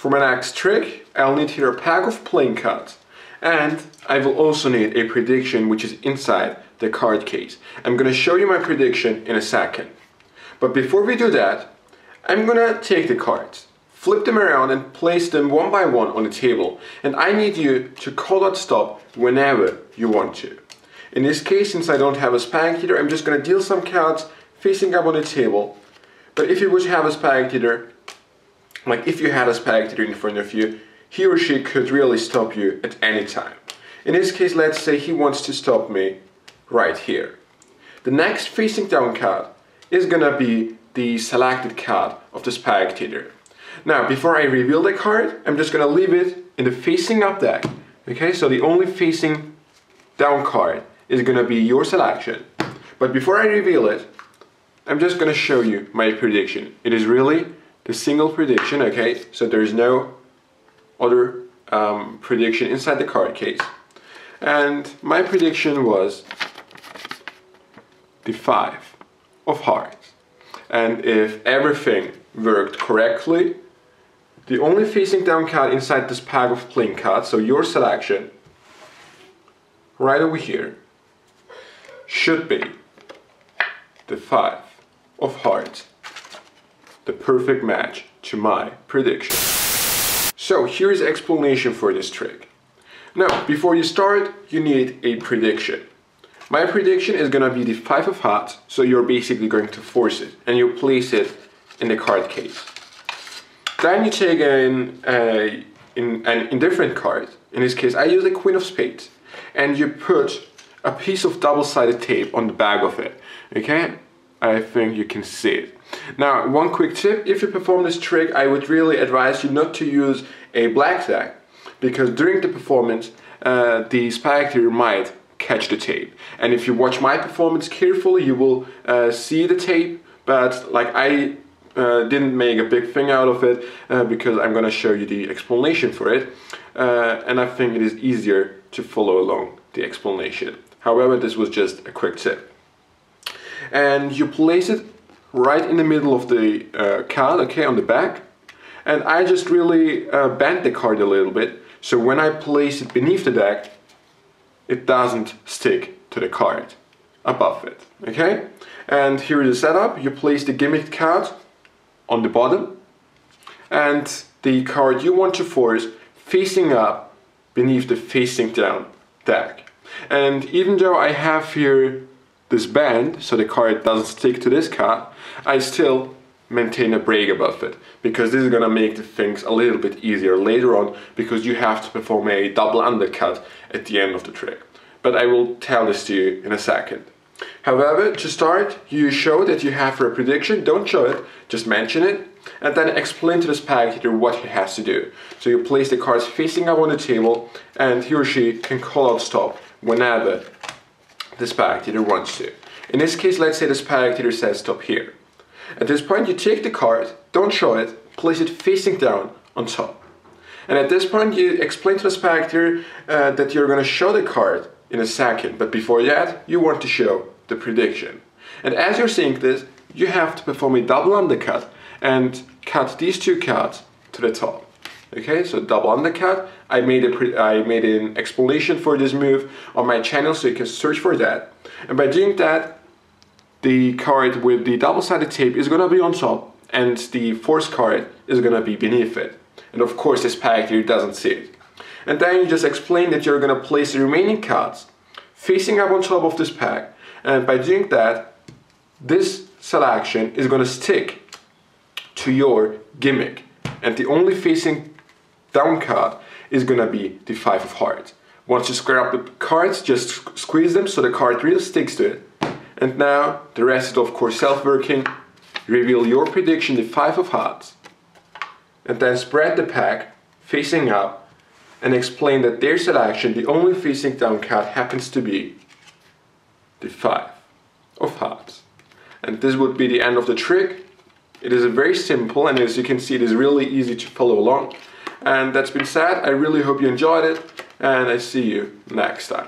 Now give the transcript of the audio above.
For my next trick, I'll need here a pack of playing cards, and I will also need a prediction which is inside the card case. I'm gonna show you my prediction in a second. But before we do that, I'm gonna take the cards, flip them around and place them one by one on the table, and I need you to call out stop whenever you want to. In this case, since I don't have a spectator, I'm just gonna deal some cards facing up on the table. But if you would have a spectator, like if you had a spectator in front of you, he or she could really stop you at any time. In this case, let's say he wants to stop me right here. The next facing down card is gonna be the selected card of the spectator. Now, before I reveal the card, I'm just gonna leave it in the facing up deck. Okay, so the only facing down card is gonna be your selection. But before I reveal it, I'm just gonna show you my prediction. It is really the single prediction, okay? So there is no other prediction inside the card case. And my prediction was the 5 of hearts. And if everything worked correctly, the only facing down card inside this pack of playing cards, so your selection, right over here, should be the 5 of hearts. The perfect match to my prediction. So here's the explanation for this trick. Now, before you start, you need a prediction. My prediction is gonna be the 5 of hearts, so you're basically going to force it, and you place it in the card case. Then you take an indifferent card. In this case, I use a Queen of Spades, and you put a piece of double-sided tape on the back of it. Okay? I think you can see it. Now, one quick tip, if you perform this trick, I would really advise you not to use a black deck, because during the performance, the spectator might catch the tape. And if you watch my performance carefully, you will see the tape, but like I didn't make a big thing out of it, because I'm gonna show you the explanation for it, and I think it is easier to follow along the explanation. However, this was just a quick tip. And you place it right in the middle of the card, okay, on the back. And I just really bend the card a little bit, so when I place it beneath the deck, it doesn't stick to the card above it, okay? And here is the setup. You place the gimmicked card on the bottom, and the card you want to force facing up beneath the facing down deck. And even though I have here this band, so the card doesn't stick to this card, I still maintain a break above it, because this is gonna make the things a little bit easier later on, because you have to perform a double undercut at the end of the trick. But I will tell this to you in a second. However, to start, you show that you have a prediction, don't show it, just mention it, and then explain to the spectator what he has to do. So you place the cards facing up on the table, and he or she can call out stop whenever the spectator wants to. In this case, let's say the spectator says stop here. At this point, you take the card, don't show it, place it facing down on top. And at this point, you explain to the spectator that you're going to show the card in a second, but before that, you want to show the prediction. And as you're saying this, you have to perform a double undercut and cut these two cards to the top. Okay, so double undercut. I made an explanation for this move on my channel, so you can search for that. And by doing that, the card with the double-sided tape is gonna be on top, and the force card is gonna be beneath it. And of course, the spectator doesn't see it. And then you just explain that you're gonna place the remaining cards facing up on top of this pack, and by doing that, this selection is gonna stick to your gimmick, and the only facing down card is gonna be the 5 of hearts. Once you square up the cards, just squeeze them so the card really sticks to it. And now the rest is of course self-working. Reveal your prediction, the 5 of hearts, and then spread the pack facing up and explain that their selection, the only facing down card, happens to be the 5 of hearts. And this would be the end of the trick. It is very simple, and as you can see, it is really easy to follow along. And that's been said, I really hope you enjoyed it, and I see you next time.